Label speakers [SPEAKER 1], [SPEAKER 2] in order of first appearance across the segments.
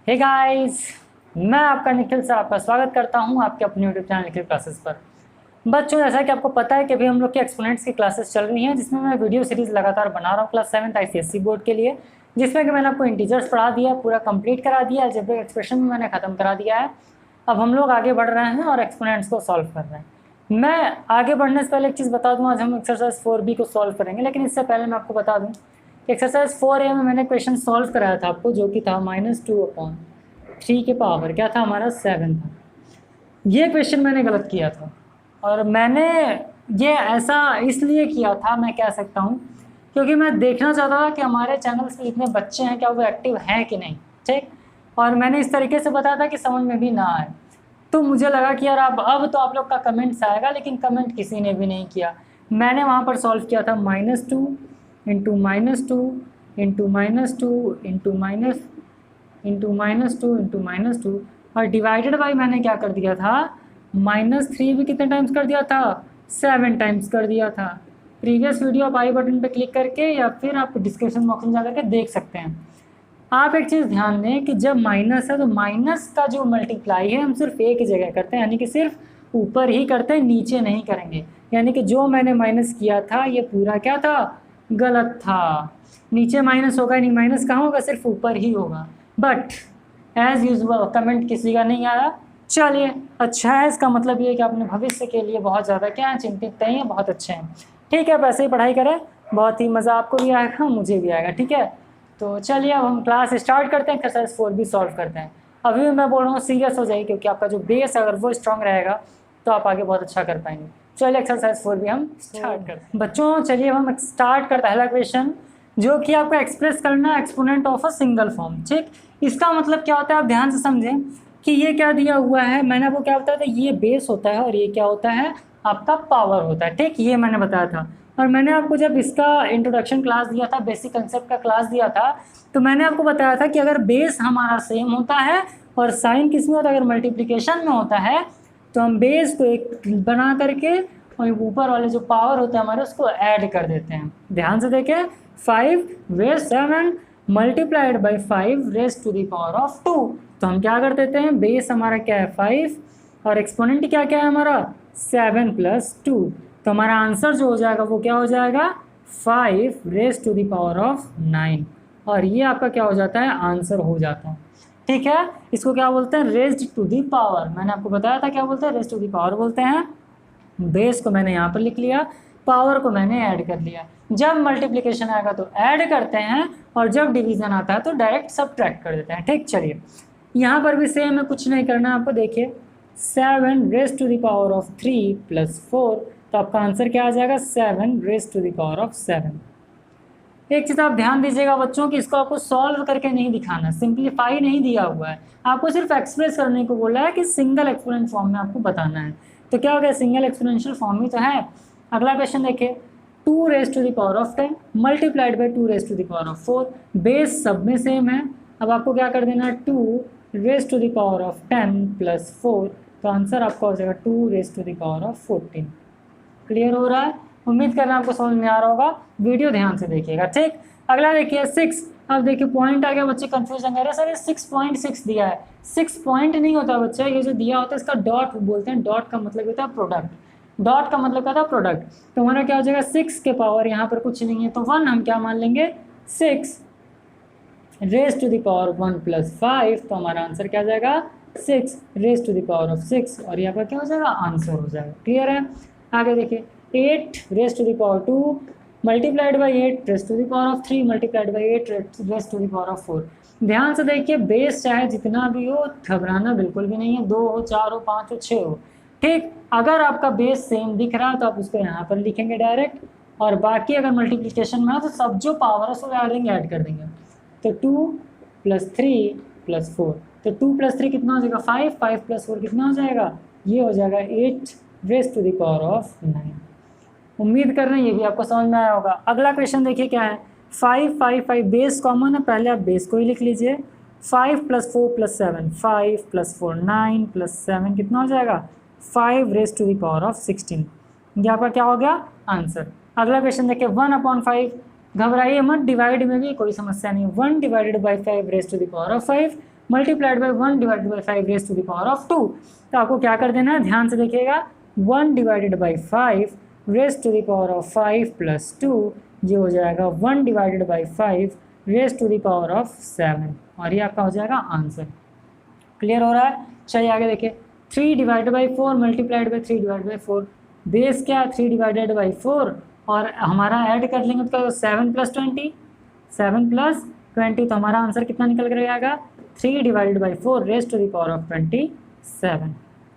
[SPEAKER 1] Hey guys, मैं आपका निखिल से आपका स्वागत करता हूं आपके अपने यूट्यूब चैनल निखिल क्लासेस पर। बच्चों, जैसा कि आपको पता है कि अभी हम लोग की एक्सपोनेंट्स की क्लासेस चल रही हैं, जिसमें मैं वीडियो सीरीज लगातार बना रहा हूं क्लास 7th ICSE बोर्ड के लिए, जिसमें कि मैंने आपको इंटीजर्स पढ़ा दिया, पूरा कंप्लीट करा दिया, अलजेब्रिक एक्सप्रेशन भी मैंने खत्म करा दिया है। अब हम लोग आगे बढ़ रहे हैं और एक्सपोनेंट्स को सॉल्व कर रहे हैं। मैं आगे बढ़ने से पहले एक चीज़ बता दूँ, आज हम एक्सरसाइज 4B को सॉल्व करेंगे, लेकिन इससे पहले मैं आपको बता दूँ कि एक्सरसाइज 4A में मैंने क्वेश्चन सॉल्व कराया था आपको, जो कि था -2/3 के पावर क्या था हमारा 7 था। ये क्वेश्चन मैंने गलत किया था और मैंने ये ऐसा इसलिए किया था, मैं कह सकता हूँ, क्योंकि मैं देखना चाहता था कि हमारे चैनल्स पे जितने बच्चे हैं क्या वो एक्टिव हैं कि नहीं। ठीक, और मैंने इस तरीके से बताया था कि समझ में भी ना आए। तो मुझे लगा कि यार अब तो आप लोग का कमेंट्स आएगा, लेकिन कमेंट किसी ने भी नहीं किया। मैंने वहाँ पर सॉल्व किया था -2 इंटू -2 इंटू -2 इंटू -2 और डिवाइडेड बाई मैंने क्या कर दिया था, -3 भी कितने टाइम्स कर दिया था, 7 टाइम्स कर दिया था। प्रीवियस वीडियो आप आई बटन पे क्लिक करके या फिर आप डिस्क्रिप्शन बॉक्स में जा करके देख सकते हैं। आप एक चीज़ ध्यान दें कि जब माइनस है तो माइनस का जो मल्टीप्लाई है हम सिर्फ एक ही जगह करते हैं, यानी कि सिर्फ ऊपर ही करते हैं, नीचे नहीं करेंगे। यानी कि जो मैंने माइनस किया था ये पूरा क्या था, गलत था। नीचे माइनस होगा नहीं, माइनस कहाँ होगा, सिर्फ ऊपर ही होगा। बट एज यूजुअल कमेंट किसी का नहीं आया। चलिए, अच्छा है, इसका मतलब ये है कि आपने भविष्य के लिए बहुत ज़्यादा क्या है, चिंतित नहीं है, बहुत अच्छे हैं। ठीक है, आप ऐसे ही पढ़ाई करें, बहुत ही मज़ा आपको भी आएगा, मुझे भी आएगा। ठीक है, तो चलिए अब हम क्लास स्टार्ट करते हैं, एक्सरसाइज 4B सॉल्व करते हैं। अभी भी मैं बोल रहा हूँ सीरियस हो जाइए, क्योंकि आपका जो बेस अगर वो स्ट्रांग रहेगा तो आप आगे बहुत अच्छा कर पाएंगे। चलिए एक्सरसाइज 4B हम स्टार्ट करते हैं। बच्चों चलिए हम स्टार्ट करते हैं पहला क्वेश्चन, जो कि आपको एक्सप्रेस करना है exponent of a single form. ठीक, इसका मतलब क्या होता है, आप ध्यान से समझें कि ये क्या दिया हुआ है। मैंने आपको क्या बताया था, ये बेस होता है और ये क्या होता है, आपका पावर होता है। ठीक, ये मैंने बताया था। और मैंने आपको जब इसका इंट्रोडक्शन क्लास दिया था, बेसिक कंसेप्ट का क्लास दिया था, तो मैंने आपको बताया था कि अगर बेस हमारा सेम होता है और साइन किस में होता है, अगर मल्टीप्लिकेशन में होता है, तो हम बेस को एक बना करके और ऊपर वाले जो पावर होते हैं हमारे उसको ऐड कर देते हैं। ध्यान से देखें, 5 raise 7 multiplied by 5 raise to the power of 2। तो हम क्या कर देते हैं, बेस हमारा क्या है 5 और एक्सपोनेंट क्या क्या है हमारा 7 + 2। तो हमारा आंसर जो हो जाएगा वो क्या हो जाएगा, 5 raise to the power of 9। और ये आपका क्या हो जाता है, आंसर हो जाता है। ठीक है, इसको क्या बोलते हैं, रेज़्ड टू द पावर। मैंने आपको बताया था क्या बोलते हैं, रेज़्ड टू द पावर बोलते हैं। बेस को मैंने यहाँ पर लिख लिया, पावर को मैंने ऐड कर लिया। जब मल्टीप्लिकेशन आएगा तो ऐड करते हैं और जब डिवीज़न आता है तो डायरेक्ट सब्ट्रैक्ट कर देते हैं। ठीक, चलिए यहाँ पर भी सेम है, कुछ नहीं करना आपको। देखिए 7 raise to the power of 3 + 4, तो आपका आंसर क्या आ जाएगा, 7 raise to the power of 7। एक चीज़ आप ध्यान दीजिएगा बच्चों कि इसको आपको सॉल्व करके नहीं दिखाना, सिंप्लीफाई नहीं दिया हुआ है, आपको सिर्फ एक्सप्रेस करने को बोला है कि सिंगल एक्सपोनेंट फॉर्म में आपको बताना है। तो क्या हो गया, सिंगल एक्सपोनेंशियल फॉर्म ही तो है। अगला क्वेश्चन देखिए, 2 raise to the power of 10 multiplied by 2 raise to the power of 4। Base सब में सेम है। अब आपको क्या कर देना है, 2 raise to the power of 10 + 4, तो आंसर आपका हो जाएगा 2 raise to the power of 14। Clear हो रहा है, उम्मीद करना आपको समझ में आ रहा होगा। वीडियो ध्यान से देखिएगा। ठीक, अगला देखिए 6। अब देखिए पॉइंट आ गया, बच्चे कंफ्यूजन कर रहे हैं, सर ये 6.6 दिया है। 6 पॉइंट नहीं होता बच्चे, ये जो दिया होता है इसका डॉट बोलते हैं। डॉट का मतलब होता है प्रोडक्ट। डॉट का मतलब क्या था, प्रोडक्ट। तो हमारा क्या हो जाएगा, 6 के पावर यहाँ पर कुछ नहीं है तो 1 हम क्या मान लेंगे, 6 रेज़ टू द पावर 1 + 5। तो हमारा आंसर क्या आ जाएगा, 6 raise to the power of 6, और यहाँ पर क्या हो जाएगा, आंसर हो जाएगा। क्लियर है, आगे देखिए 8 raise to the power 2 multiplied by 8 raise to the power of 3 multiplied by 8 raise to the power of 4। ध्यान से देखिए, बेस चाहे जितना भी हो, घबराना बिल्कुल भी नहीं है, 2 हो, 4 हो, 5 हो, 6 हो। ठीक, अगर आपका बेस सेम दिख रहा है तो आप उसको यहाँ पर लिखेंगे डायरेक्ट, और बाकी अगर मल्टीप्लिकेशन में हो तो सब जो पावर है उसको ऐड कर देंगे। तो 2 + 3 + 4, तो 2 + 3 कितना हो जाएगा, 5 5 + 4 कितना हो जाएगा, ये हो जाएगा 8 raise to the power of 9। उम्मीद कर रहे हैं ये भी आपको समझ में आया होगा। अगला क्वेश्चन देखिए क्या है, 5 5 5 बेस कॉमन है, पहले आप बेस को ही लिख लीजिए। 5 + 4 + 7 5 + 4 9 + 7 कितना हो जाएगा, 5 raise to the power of 16। यहाँ पर क्या हो गया, आंसर। अगला क्वेश्चन देखिए 1/5, घबराइए मत, डिवाइड में भी कोई समस्या नहीं। 1 / 5 raise to the power of 5, multiplied by 1 divided by 5 raise to the power of 2। तो आपको क्या कर देना है, ध्यान से देखिएगा, 1 divided by 5 raise to the power of 5 plus 2, ये हो जाएगा 1 divided by 5 raise to the power of 7, और ये आपका हो जाएगा आंसर। क्लियर हो रहा है? चलिए आगे देखिए, 3 divided by 4 multiplied by 3 divided by 4, base क्या है 3 डिवाइडेड बाई 4, और हमारा ऐड कर लेंगे तो 7 प्लस 20, 7 प्लस 20, तो हमारा आंसर कितना निकल कर आएगा, 3 divided by 4 raise to the power of 27।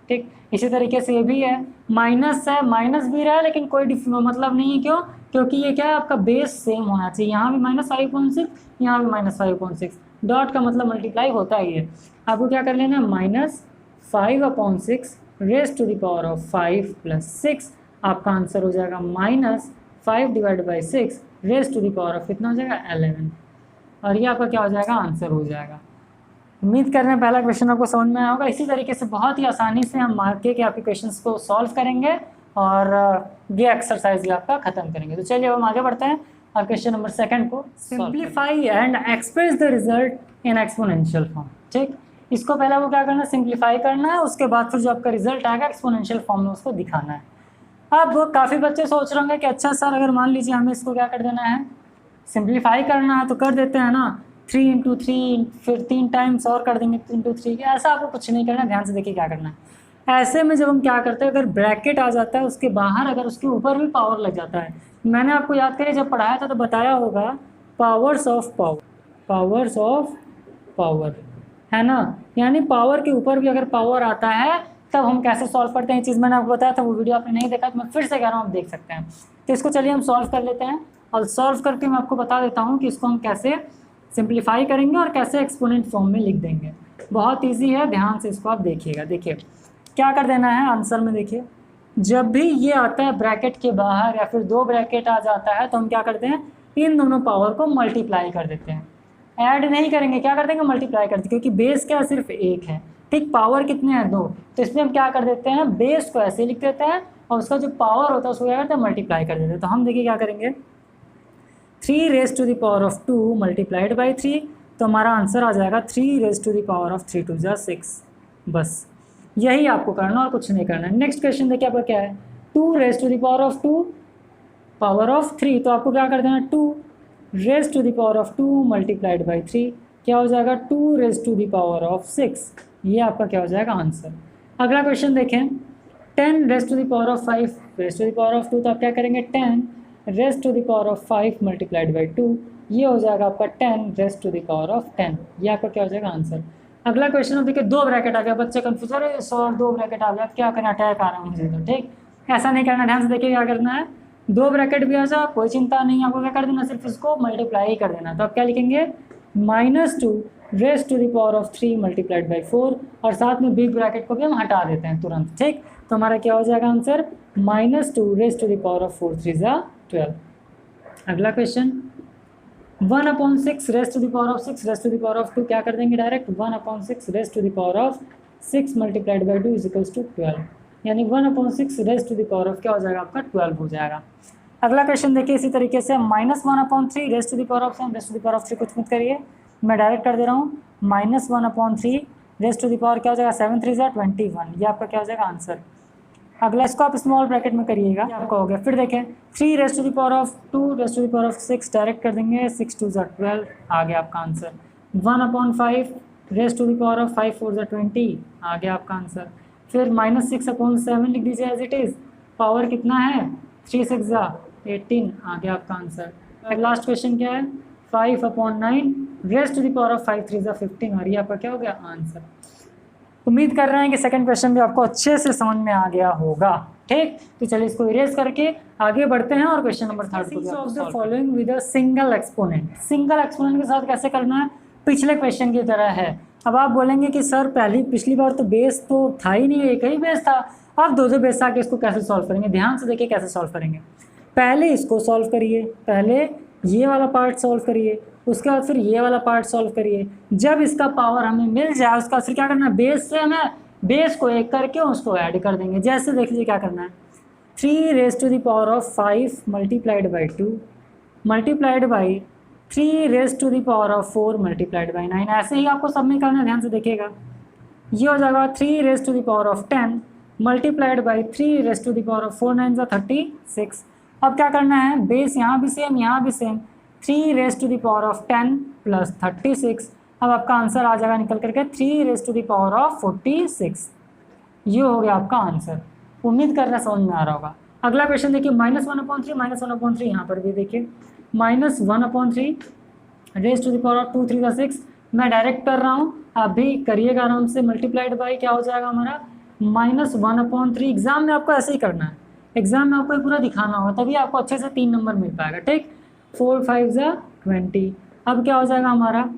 [SPEAKER 1] ठीक, इसी तरीके से ये भी है, माइनस है, माइनस भी रहा है लेकिन कोई मतलब नहीं है, क्यों? क्योंकि ये क्या है, आपका बेस सेम होना चाहिए, यहाँ भी -5.6, यहाँ भी -5.6, डॉट का मतलब मल्टीप्लाई होता ही है। आपको क्या कर लेना है, -5/6 raise to the power of 5 plus 6, आपका आंसर हो जाएगा -5 divide by 6 raise to the power of कितना हो जाएगा 11, और ये आपका क्या हो जाएगा, आंसर हो जाएगा। उम्मीद कर रहे हैं पहला क्वेश्चन आपको समझ में आया होगा। इसी तरीके से बहुत ही आसानी से हम मार्क के आपके क्वेश्चंस को सॉल्व करेंगे और ये एक्सरसाइज भी आपका खत्म करेंगे। तो चलिए अब हम आगे बढ़ते हैं और क्वेश्चन नंबर 2 को, simplify and express the result in exponential form. ठीक, इसको पहले आपको क्या करना है, सिंप्लीफाई करना है, उसके बाद फिर जो आपका रिजल्ट आएगा एक्सपोनेंशियल फॉर्म में उसको दिखाना है। अब काफ़ी बच्चे सोच रहे होंगे कि अच्छा सर, अगर मान लीजिए हमें इसको क्या कर देना है, सिंप्लीफाई करना है तो कर देते हैं ना, 3 × 3, फिर 3 टाइम्स और कर देंगे 3 × 3, ऐसा आपको कुछ नहीं करना। ध्यान से देखिए क्या करना है। ऐसे में जब हम क्या करते हैं, अगर ब्रैकेट आ जाता है उसके बाहर अगर उसके ऊपर भी पावर लग जाता है, मैंने आपको याद करिए जब पढ़ाया था तो बताया होगा powers of power, powers of power, है ना, यानी पावर के ऊपर भी अगर पावर आता है तब हम कैसे सॉल्व करते हैं। ये चीज़ मैंने आपको बताया था, वो वीडियो आपने नहीं देखा तो मैं फिर से कह रहा हूँ, आप देख सकते हैं। तो इसको चलिए हम सॉल्व कर लेते हैं, और सॉल्व करके मैं आपको बता देता हूँ कि इसको हम कैसे सिंप्लीफाई करेंगे और कैसे एक्सपोनेंट फॉर्म में लिख देंगे। बहुत इजी है, ध्यान से इसको आप देखिएगा। देखिए क्या कर देना है आंसर में, देखिए जब भी ये आता है ब्रैकेट के बाहर या फिर 2 ब्रैकेट आ जाता है तो हम क्या करते हैं, इन दोनों पावर को मल्टीप्लाई कर देते हैं, ऐड नहीं करेंगे, क्या कर देंगे, मल्टीप्लाई कर देंगे, क्योंकि बेस क्या सिर्फ 1 है। ठीक, पावर कितने हैं, 2, तो इसमें हम क्या कर देते हैं, बेस को ऐसे लिख देते हैं और उसका जो पावर होता है उसको क्या करते हैं, मल्टीप्लाई कर देते हैं। तो हम देखिए क्या करेंगे, 3 raise to the power of 2 multiplied by 3, तो हमारा आंसर आ जाएगा 3 raise to the power of 3 × 6। बस यही आपको करना और कुछ नहीं करना है। नेक्स्ट क्वेश्चन देखिए आपका क्या है, 2 raise to the power of 2 power of 3, तो आपको क्या कर देना, 2 raise to the power of 2 multiplied by 3, क्या हो जाएगा 2 raise to the power of 6, ये आपका क्या हो जाएगा आंसर। अगला क्वेश्चन देखें, 10 raise to the power of 5 raise to the power of 2, तो आप क्या करेंगे, 10 raise to the power of 5 multiplied by 2, ये हो जाएगा आपका 10 raise to the power of 10, ये आपका क्या हो जाएगा आंसर। अगला क्वेश्चन अब देखिए, 2 ब्रैकेट आ गया, बच्चे कंफ्यूज हो रहे हैं, 2 ब्रैकेट आ गया, क्या करना, अटैक आ रहा है मुझे तो। ठीक, ऐसा नहीं करना, ध्यान से देखिए क्या करना है, 2 ब्रैकेट भी आ जाए कोई चिंता नहीं, आपको क्या कर देना, सिर्फ इसको मल्टीप्लाई ही कर देना। तो आप क्या लिखेंगे, -2 raise to the power of 3 multiplied by 4, और साथ में बिग ब्रैकेट को भी हम हटा देते हैं तुरंत। ठीक, तो हमारा क्या हो जाएगा answer, -2 raise to the power of 4 3 12। अगला question, 1/6 raise to the power of 6 raise to the power of 2, क्या कर देंगे direct, 1/6 raise to the power of 6 multiplied by 2 is 12, यानी 1/6 raise to the power of क्या हो जाएगा आपका 12 हो जाएगा। अगला क्वेश्चन देखिए इसी तरीके से, -1/3 raise to the power of 7 raise to the power of 3, कुछ मत करिए, मैं डायरेक्ट कर दे रहा हूँ, -1/3 रेज टू द पावर क्या हो जाएगा 7 3 21, ये आपका क्या हो जाएगा आंसर। अगला इसको आप स्मॉल ब्रैकेट में करिएगा, आपका हो गया। फिर देखें 3 raise to the power of 2 raise to the power of 6, direct कर देंगे, 6 2 12, आ गया आपका answer. 1/5 raise to the power of 5 4 20, आ गया आपका आंसर। फिर -6/7 लिख दीजिए एज इट इज़, पावर कितना है 3 6 18, आ गया आपका आंसर। लास्ट क्वेश्चन क्या है, 5/9 raise to the power of 5 3 15, और ये आपका क्या हो गया आंसर। उम्मीद कर रहे हैं कि सेकंड क्वेश्चन भी आपको अच्छे से समझ में आ गया होगा। ठीक, तो चलिए इसको इरेज करके आगे बढ़ते हैं और क्वेश्चन नंबर 3 को of the following with a single exponent. Single exponent के साथ कैसे करना है, पिछले क्वेश्चन की तरह है। अब आप बोलेंगे कि सर पिछली बार तो बेस तो था ही नहीं, एक ही बेस था, अब 2 बेस आके इसको कैसे सॉल्व करेंगे। ध्यान से देखिए कैसे सॉल्व करेंगे, पहले इसको सॉल्व करिए, पहले ये वाला पार्ट सॉल्व करिए, उसके बाद फिर ये वाला पार्ट सॉल्व करिए। जब इसका पावर हमें मिल जाए उसका फिर क्या करना है, बेस से हमें बेस को 1 करके उसको ऐड कर देंगे। जैसे देख लीजिए क्या करना है, 3 raise to the power of 5 multiplied by 2 multiplied by 3 raise to the power of 4 multiplied by 9। ऐसे ही आपको सब में करना है, ध्यान से देखिएगा। ये हो जाएगा 3 raise to the power of 10 multiplied by 3 raise to the power of 4 9 36। अब क्या करना है, बेस यहाँ भी सेम यहाँ भी same, 3 raise to the power of 10 plus 36। अब आपका आंसर आ जाएगा निकल करके 3 raise to the power of 46। ये हो गया आपका आंसर। उम्मीद कर रहा समझ में आ रहा होगा। अगला क्वेश्चन देखिए, -1/3 -1/3 यहाँ पर भी देखिए -1/3 raise to the power of 2 3 6। मैं डायरेक्ट कर रहा हूँ, आप भी करिएगा आराम से। मल्टीप्लाइड बाई क्या हो जाएगा हमारा -1/3। एग्जाम में आपको ऐसे ही करना है, एग्जाम में आपको ये पूरा दिखाना होगा, तभी आपको अच्छे से 3 नंबर मिल पाएगा। ठीक, 4 5 20। अब क्या हो जाएगा हमारा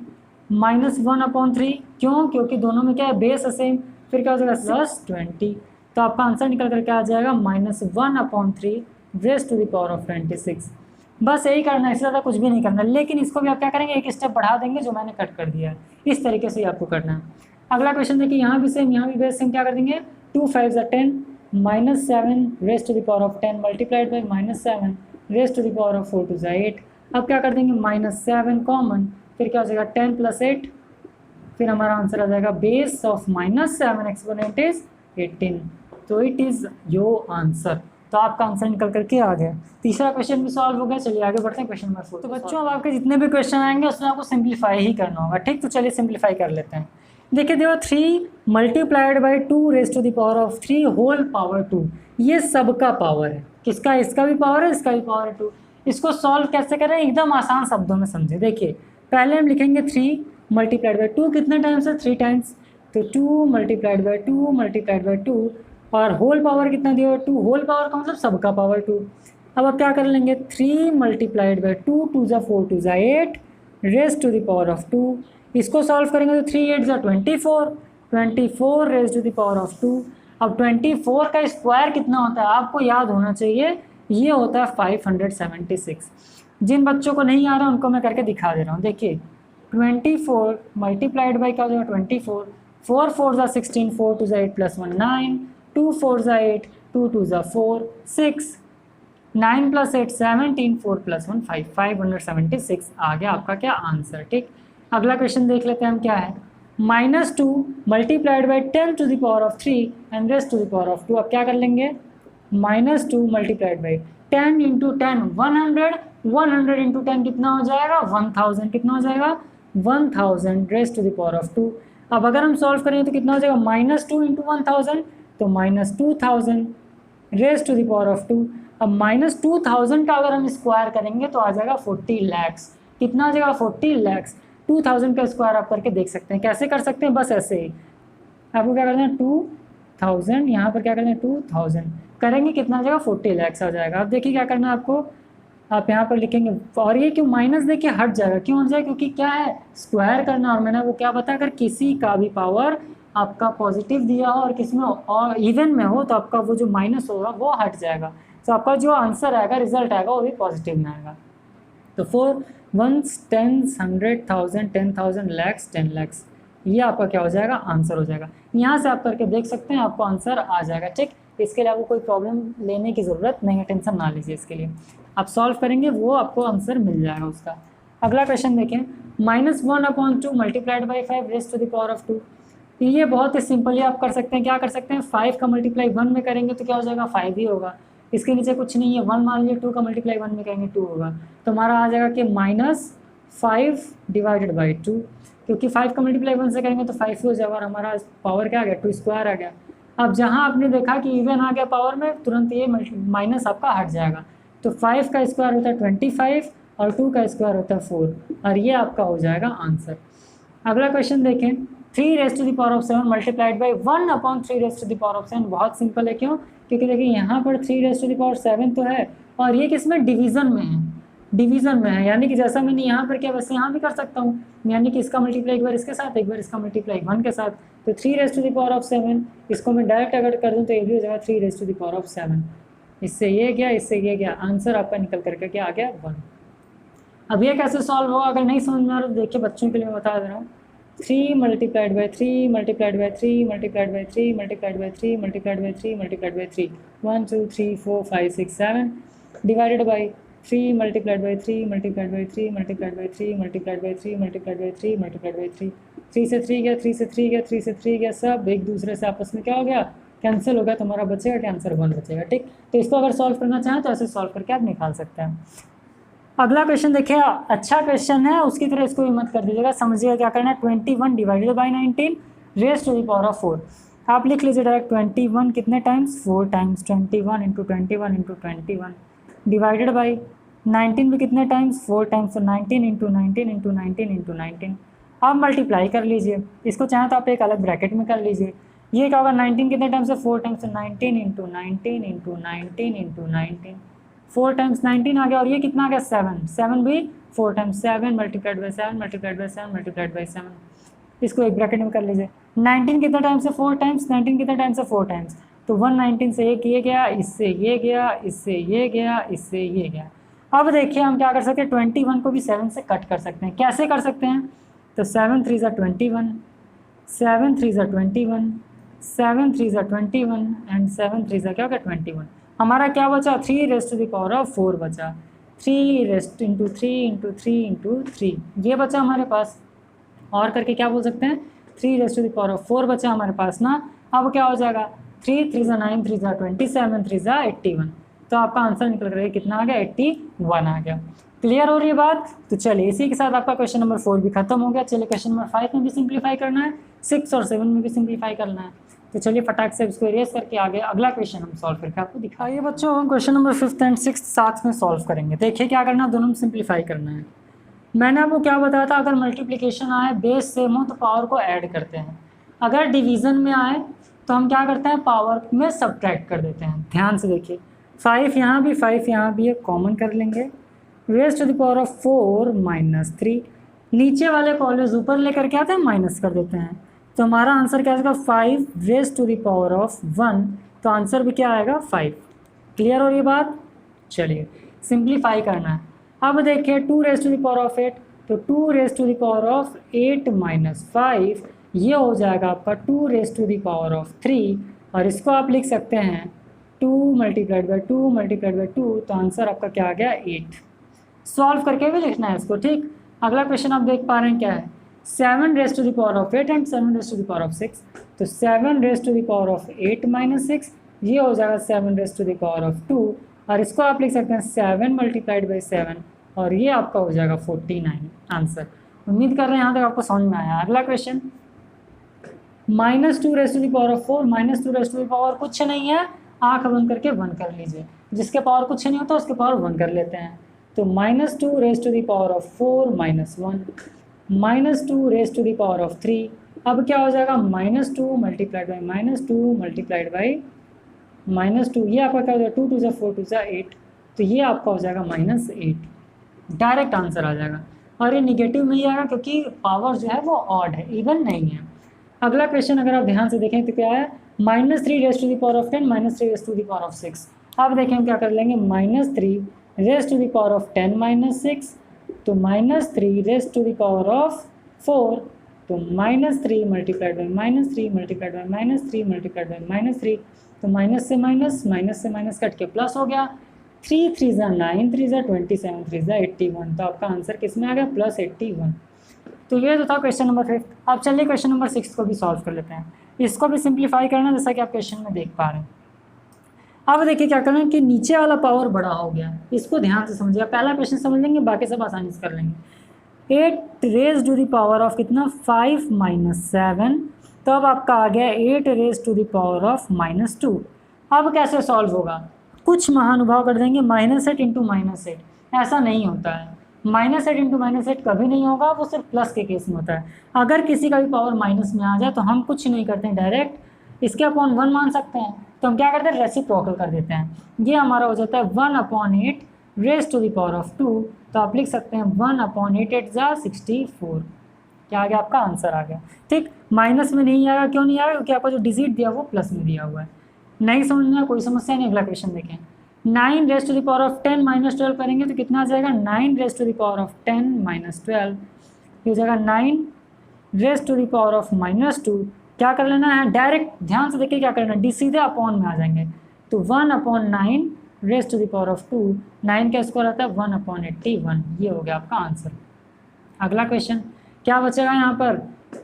[SPEAKER 1] -1/3, क्यों? क्योंकि दोनों में क्या है, बेस है सेम। फिर क्या हो जाएगा +20। तो आपका आंसर निकल करके आ जाएगा -1/3 raise to the power of 26। बस यही करना है, इससे ज़्यादा कुछ भी नहीं करना। लेकिन इसको भी आप क्या करेंगे, एक स्टेप बढ़ा देंगे, जो मैंने कट कर दिया है। इस तरीके से ही आपको करना है। अगला क्वेश्चन देखिए, यहाँ भी सेम यहाँ भी बेस सेम। क्या कर देंगे, 2 5 10 -7 raise to the power of 10 multiplied by -7 raise to the power of 4 2 8। अब क्या कर देंगे, -7 कॉमन, फिर क्या हो जाएगा 10 + 8, फिर हमारा आंसर आ जाएगा बेस ऑफ -7 एक्सपोनेंट इज 18। तो इट इज़ योर आंसर। तो आपका आंसर निकल करके आ गया। तीसरा क्वेश्चन भी सॉल्व हो गया। चलिए आगे बढ़ते हैं क्वेश्चन नंबर 4। तो बच्चों, अब आपके जितने भी क्वेश्चन आएंगे उसमें आपको सिंप्लीफाई ही करना होगा। ठीक, तो चलिए सिंप्लीफाई कर लेते हैं। देखिए देखो, 3 multiplied by 2 raise to the power of 3 whole power 2। ये सबका पावर है, किसका? इसका भी पावर है, इसका भी पावर है 2। इसको सॉल्व कैसे करें, एकदम आसान शब्दों में समझे। देखिए पहले हम लिखेंगे 3 मल्टीप्लाइड बाई 2 कितने टाइम्स है, 3 टाइम्स। तो 2 मल्टीप्लाइड बाई 2 मल्टीप्लाइड बाई 2, और होल पावर कितना दिया, 2। होल पावर का मतलब सबका पावर 2। अब आप क्या कर लेंगे, 3 multiplied by 2 2 × 4 2 8 raise to the power of 2। इसको सॉल्व करेंगे तो 3 8 24 24 raise to the power of 2। अब 24 का स्क्वायर कितना होता है आपको याद होना चाहिए, ये होता है 576। जिन बच्चों को नहीं आ रहा उनको मैं करके दिखा दे रहा हूँ। देखिए 24 मल्टीप्लाइड बाई क्या हो जाएगा 24, 4 4 16 4 2 8 + 1 9, 2 4 8 2 2 4 6 9 + 8 17 4 + 1 5 576 आ गया आपका क्या आंसर। ठीक, अगला क्वेश्चन देख लेते हैं हम क्या है। -2 multiplied by 10 to the power of 3 and raise to the power of 2। अब क्या कर लेंगे, -2 मल्टीप्लाइड बाई 10 × 10 100 100 × 10 कितना हो जाएगा 1000। कितना हो जाएगा 1000 raise to the power of 2। अब अगर हम सॉल्व करें तो कितना हो जाएगा, -2 × 1000 तो -2000 raise to the power of 2। अब -2000 का अगर हम स्क्वायर करेंगे तो आ जाएगा 40 लाख। कितना आ जाएगा 40 लाख। 2000 का स्क्वायर आप करके देख सकते हैं। कैसे कर सकते हैं, बस ऐसे ही आपको क्या करना है 2000, यहाँ पर क्या करना है 2000 करेंगे, कितना आ जाएगा 40 लाख आ जाएगा। अब देखिए क्या करना है आपको, आप यहाँ पर लिखेंगे, और ये क्यों माइनस देखिए हट जाएगा, क्यों हट जाएगा, क्योंकि क्या है स्क्वायर करना। और मैंने वो क्या बताया, अगर किसी का भी पावर आपका पॉजिटिव दिया हो और किसी में और इवन में हो तो आपका वो जो माइनस होगा वो हट जाएगा। तो आपका जो आंसर आएगा, रिजल्ट आएगा, वो भी पॉजिटिव में आएगा। तो 4 1s 10s 100 1000 10,000 lakhs 10 lakhs, ये आपका क्या हो जाएगा आंसर हो जाएगा। यहाँ से आप करके देख सकते हैं, आपको आंसर आ जाएगा। ठीक, इसके लिए आपको कोई प्रॉब्लम लेने की ज़रूरत नहीं है, टेंशन ना लीजिए। इसके लिए आप सॉल्व करेंगे वो आपको आंसर मिल जाएगा उसका। अगला क्वेश्चन देखें, -1/2 multiplied by 5 raise to the power of 2। ये बहुत ही सिंपली आप कर सकते हैं। क्या कर सकते हैं, 5 का मल्टीप्लाई 1 में करेंगे तो क्या हो जाएगा 5 ही होगा। इसके नीचे कुछ नहीं है, 1 मान लीजिए, 2 का मल्टीप्लाई 1 में करेंगे 2 होगा। तो हमारा आ जाएगा कि -5 डिवाइडेड बाई 2, क्योंकि 5 का मल्टीप्लाई 1 से करेंगे तो 5 ही हो जाएगा, और हमारा पावर क्या आ गया 2 स्क्वायर आ गया। अब जहाँ आपने देखा कि इवन आ गया पावर में, तुरंत ये माइनस आपका हट जाएगा। तो 5 का स्क्वायर होता है 25 और 2 का स्क्वायर होता है 4, और ये आपका हो जाएगा आंसर। अगला क्वेश्चन देखें, 3 raise to the power of 7 multiplied by 1/3 raise to the power of 7। बहुत सिंपल है, क्यों, क्योंकि देखिए यहाँ पर 3 रेज टू द पावर 7 तो है, और ये किसमें डिवीज़न में है, डिवीज़न में है। यानी कि जैसा मैंने यहाँ पर किया वैसे यहाँ भी कर सकता हूँ, यानी कि इसका मल्टीप्लाई एक बार इसके साथ, एक बार इसका मल्टीप्लाई 1 के साथ। तो 3 raise to the power of 7, इसको मैं डायरेक्ट अगर कर दूँ तो ये भी हो जाएगा 3 raise to the power of 7। इससे ये गया, इससे ये गया, आंसर आपका निकल करके क्या आ गया 1। अब ये कैसे सॉल्व होगा, अगर नहीं समझ में आ रहा तो देखिए बच्चों के लिए मैं बता दे रहा हूँ। 3 multiplied by 3 multiplied by 3 multiplied by 3 multiplied by 3 multiplied by 3 multiplied by 3 1 2 3 4 5 6 7 divided by 3 multiplied by 3 multiplied by 3 multiplied by 3 multiplied by 3 multiplied by 3 multiplied by 3, 3 से 3 गया, 3 से 3 गया, 3 से 3 गया, सब एक दूसरे से आपस में क्या हो गया, कैंसिल हो गया, तुम्हारा बचेगा क्या आंसर 1 बचेगा। ठीक, तो इसको अगर सॉल्व करना चाहें तो ऐसे सॉल्व करके आप निकाल सकते हैं। अगला क्वेश्चन देखिए, अच्छा क्वेश्चन है, उसकी तरह इसको भी मत कर दीजिएगा, समझिएगा क्या करना है। 21 divided by 19 raise to the power of 4, आप लिख लीजिए डायरेक्ट 21 कितने times, 4 times, 21 into 21 into 21 divided by 19 भी कितने टाइम्स, 4 टाइम्स, तो 19 इंटू 19 इंटू 19 इंटू 19। आप मल्टीप्लाई कर लीजिए, इसको चाहें तो आप एक अलग ब्रैकेट में कर लीजिए। ये क्या होगा, 19 कितने टाइम्स है, 4 times, 19 into 19 into 19 into 19, 4 times 19 आ गया, और ये कितना आ गया 7, 7 भी 4 times, 7 multiplied by 7 multiplied by 7 multiplied by 7, इसको एक ब्रैकेट में कर लीजिए। 19 कितने टाइम्स है, 4 टाइम्स, 19 कितने टाइम्स है, 4 टाइम्स, तो 119 से एक ये गया, इससे ये गया, इससे ये गया, इससे ये गया। अब देखिए हम क्या कर सकते हैं, 21 को भी 7 से कट कर सकते हैं। कैसे कर सकते हैं, तो 7 3 ज़ा 21, 7 3 ज़ा 21, 7 3 ज़ा 21 एंड 7 3 ज़ा क्या होगा 21। हमारा क्या बचा, 3 raise to the power of 4 बचा, 3 रेज़ इंटू 3 इंटू 3 इंटू 3 ये बचा हमारे पास। और करके क्या बोल सकते हैं, 3 raise to the power of 4 बचा हमारे पास ना। अब क्या हो जाएगा, 3 3 ज़ा 9, 3 ज़ा 27, 3 ज़ा 81, तो आपका आंसर निकल रहा है कितना आ गया, 81 आ गया। क्लियर हो रही है बात। तो चलिए इसी के साथ आपका क्वेश्चन नंबर 4 भी खत्म हो गया। चलिए क्वेश्चन नंबर 5 में भी सिंप्लीफाई करना है, 6 और 7 में भी सिंप्लीफाई करना है। तो चलिए फटाक से इसको इरेज करके आगे अगला क्वेश्चन हम सॉल्व करके आपको दिखाइए। बच्चों हम क्वेश्चन नंबर 5 एंड 6 साथ में सॉल्व करेंगे। देखिए क्या करना है, दोनों में सिंप्लीफाई करना है। मैंने आपको क्या बताया था, अगर मल्टीप्लिकेशन आए बेस सेम हो तो पावर को ऐड करते हैं, अगर डिवीज़न में आए तो हम क्या करते हैं, पावर में सब्ट्रैक्ट कर देते हैं। ध्यान से देखिए, 5 यहाँ भी 5 यहाँ भी है, कॉमन कर लेंगे, raise to the power of 4 minus 3, नीचे वाले को ऑलवेज ऊपर लेकर के आते हैं, माइनस कर देते हैं, तो हमारा आंसर क्या आएगा 5 raise to the power of 1, तो आंसर भी क्या आएगा 5। क्लियर हो रही बात। चलिए सिंप्लीफाई करना है। अब देखिए 2 raise to the power of 8, तो 2 raise to the power of 8 minus 5 ये हो जाएगा आपका 2 raise to the power of 3, और इसको आप लिख सकते हैं 2 मल्टीप्लाइड बाई 2 मल्टीप्लाइड बाई 2, तो आंसर आपका क्या आ गया 8। सॉल्व करके भी लिखना है इसको। ठीक, अगला क्वेश्चन आप देख पा रहे हैं क्या है, 7 raise to the power of 8 and 7 raise to the power of 6, तो 7 raise to the power of 8 minus 6 ये हो जाएगा 7 raise to the power of 2, और इसको आप लिख सकते हैं 7 मल्टीप्लाइड बाई 7, और ये आपका हो जाएगा 49 आंसर। उम्मीद कर रहे हैं यहाँ तक आपको समझ में आया। अगला question, -2 raise to the power of 4, -2 raise to the power कुछ नहीं है, आँख बंद करके 1 कर लीजिए, जिसके पावर कुछ नहीं होता उसके पावर 1 कर लेते हैं, तो -2 raise to the power of 4 minus 1, -2 raise to the power of 3, अब क्या हो जाएगा -2 मल्टीप्लाइड बाई -2 मल्टीप्लाइड बाई -2, ये आपका क्या हो जाएगा 2 2 ज़ा 4 2 ज़ा 8, तो ये आपका हो जाएगा -8, डायरेक्ट आंसर आ जाएगा। और ये निगेटिव में ही आएगा क्योंकि पावर जो है वो ऑड है, इवन नहीं है। अगला क्वेश्चन अगर आप ध्यान से देखें तो क्या है, -3 raise to the power of 10 -3 raise to the power of 6, अब देखें हम क्या कर लेंगे, -3 raise to the power of 10 minus 6, तो -3 raise to the power of 4, तो -3 multiplied by -3 multiplied by -3 multiplied by -3, तो माइनस से माइनस कट के प्लस हो गया, 3 3 ज़ा 9 3 ज़ा 27 3 ज़ा 81, तो आपका आंसर किस में आ गया +81। तो ये तो था क्वेश्चन नंबर 5। अब चलिए क्वेश्चन नंबर 6 को भी सॉल्व कर लेते हैं। इसको भी सिंप्लीफाई करना जैसा कि आप क्वेश्चन में देख पा रहे हैं। अब देखिए क्या करना है कि नीचे वाला पावर बड़ा हो गया, इसको ध्यान से समझिए। पहला क्वेश्चन समझ लेंगे, बाकी सब आसानी से कर लेंगे। 8 raise to the power of कितना 5 माइनस 7, तो अब आपका आ गया 8 raise to the power of -2। अब कैसे सॉल्व होगा, कुछ महानुभाव कर देंगे, -8 इंटू -8, ऐसा नहीं होता है, -8 इंटू -8 कभी नहीं होगा, वो सिर्फ प्लस के केस में होता है। अगर किसी का भी पावर माइनस में आ जाए तो हम कुछ नहीं करते हैं, डायरेक्ट इसके अपॉन 1 मान सकते हैं, तो हम क्या करते हैं रेसिप्रोकल कर देते हैं। ये हमारा हो जाता है 1/8 raise to the power of 2, तो आप लिख सकते हैं 1/8 8 ज़ा 64, क्या आ गया आपका आंसर आ गया। ठीक, माइनस में नहीं आएगा, क्यों नहीं आएगा, क्योंकि आपका जो डिजिट दिया वो प्लस में दिया हुआ है। नहीं समझ में कोई समस्या नहीं। अगला क्वेश्चन देखें, 9 raise to the power of 10 minus 12 करेंगे तो कितना आ जाएगा 9 raise to the power of 10 minus 12, ये हो जाएगा 9 raise to the power of -2। क्या कर लेना है, डायरेक्ट ध्यान से देखिए क्या करना है, डी सीधे अपॉन में आ जाएंगे, तो 1/9 raised to the power of 2, 9 का स्क्वायर आता है 1/81। ये हो गया आपका आंसर। अगला क्वेश्चन क्या बचेगा यहाँ पर,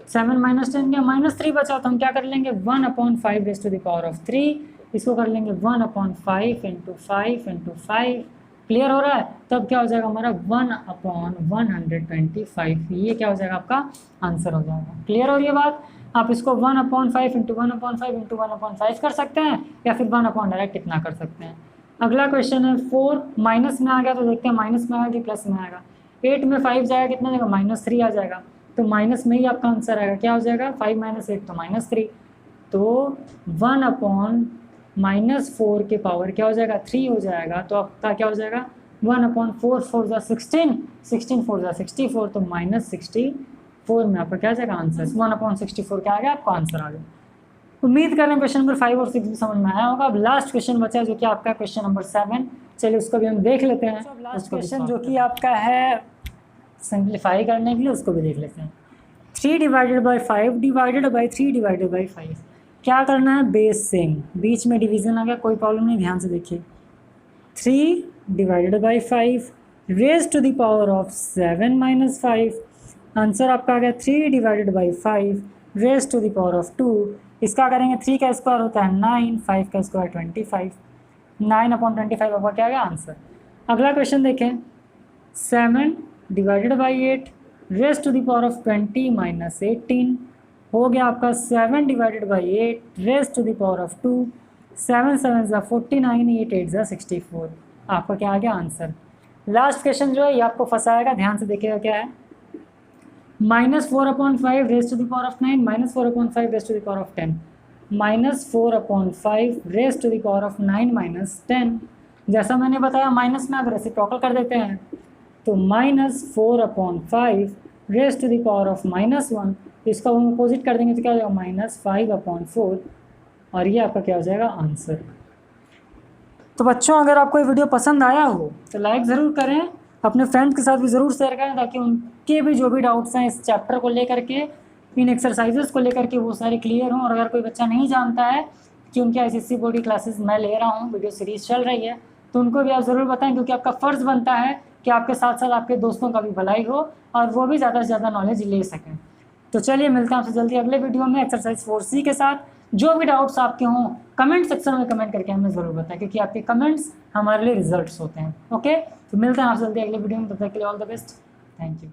[SPEAKER 1] 7 - 10 क्या -3 बचा, तो हम क्या कर लेंगे 1/5 raised to the power of 3, इसको कर लेंगे 1/5 × 5 × 5। क्लियर हो रहा है, तब क्या हो जाएगा हमारा 1/125। ये क्या हो जाएगा आपका आंसर हो जाएगा। क्लियर हो रही है बात, आप इसको 1/5 × 1/5 × 1/5 कर सकते हैं या फिर 1/ डायरेक्ट इतना कर सकते हैं। अगला क्वेश्चन है 4 माइनस में आ गया, तो देखते हैं माइनस में आएगा कि प्लस में आएगा। 8 में 5 जाएगा कितना जाएगा -3 आ जाएगा, तो माइनस में ही आपका आंसर आएगा। क्या हो जाएगा 5 - 8 तो -3, तो 1/-4 के पावर क्या हो जाएगा 3 हो जाएगा, तो आपका क्या हो जाएगा 1/4 4 × 16, 16 4 × 64, तो -64 में आपका क्या आ जाएगा आंसर। 1/64 क्या आ गया आपका आंसर आ गया। उम्मीद कर रहे हैं क्वेश्चन नंबर 5 और 6 भी समझ में आया होगा। अब लास्ट क्वेश्चन बचा है जो कि आपका क्वेश्चन नंबर 7, चलिए उसको भी हम देख लेते हैं। लास्ट क्वेश्चन जो कि आपका है सिंप्लीफाई करने के लिए उसको भी देख लेते हैं। 3 / 5 डिवाइडेड बाई 3 डिवाइडेड बाई 5, क्या करना है बेस सेम, बीच में डिवीजन आ गया कोई प्रॉब्लम नहीं, ध्यान से देखिए। 3 divided by 5 raise to the power of 7 - 5, answer आपका आ गया 3 divided by 5 raise to the power of 2। इसका करेंगे 3 का स्क्वायर होता है 9, 5 का स्क्वायर 25, 9/25 आपका क्या गया आंसर। अगला क्वेश्चन देखें, 7 divided by 8 raise to the power of 20 - 18, हो गया आपका 7 divided by 8 raise to the power of 2, 7 7 × 49, 8 8 × 64, आपका क्या आ गया आंसर। लास्ट क्वेश्चन जो है ये आपको फंसाएगा, ध्यान से देखिएगा क्या है। -4/5 raise to the power of 9 -4/5 raise to the power of 10, -4/5 raise to the power of 9 - 10। जैसा मैंने बताया माइनस में आप रेसिप्रोकल कर देते हैं, तो -4/5 raise to the power of -1, इसका हम अपोजिट कर देंगे तो क्या हो जाएगा -5/4, और ये आपका क्या हो जाएगा आंसर। तो बच्चों अगर आपको ये वीडियो पसंद आया हो तो लाइक ज़रूर करें, अपने फ्रेंड्स के साथ भी ज़रूर शेयर करें ताकि उनके भी जो भी डाउट्स हैं इस चैप्टर को लेकर के, इन एक्सरसाइजेस को लेकर के वो सारे क्लियर हों। और अगर कोई बच्चा नहीं जानता है कि उनके ICSE बोर्ड की क्लासेस मैं ले रहा हूँ, वीडियो सीरीज़ चल रही है, तो उनको भी आप ज़रूर बताएं, क्योंकि आपका फ़र्ज़ बनता है कि आपके साथ साथ आपके दोस्तों का भी भलाई हो और वो भी ज़्यादा से ज़्यादा नॉलेज ले सकें। तो चलिए मिलते हैं आपसे जल्दी अगले वीडियो में एक्सरसाइज 4C के साथ। जो भी डाउट्स आपके हों कमेंट सेक्शन में कमेंट करके हमें ज़रूर बताएं, क्योंकि आपके कमेंट्स हमारे लिए रिजल्ट्स होते हैं। ओके, तो मिलते हैं आपसे जल्दी अगले वीडियो में, तब तक के लिए all the best, thank you.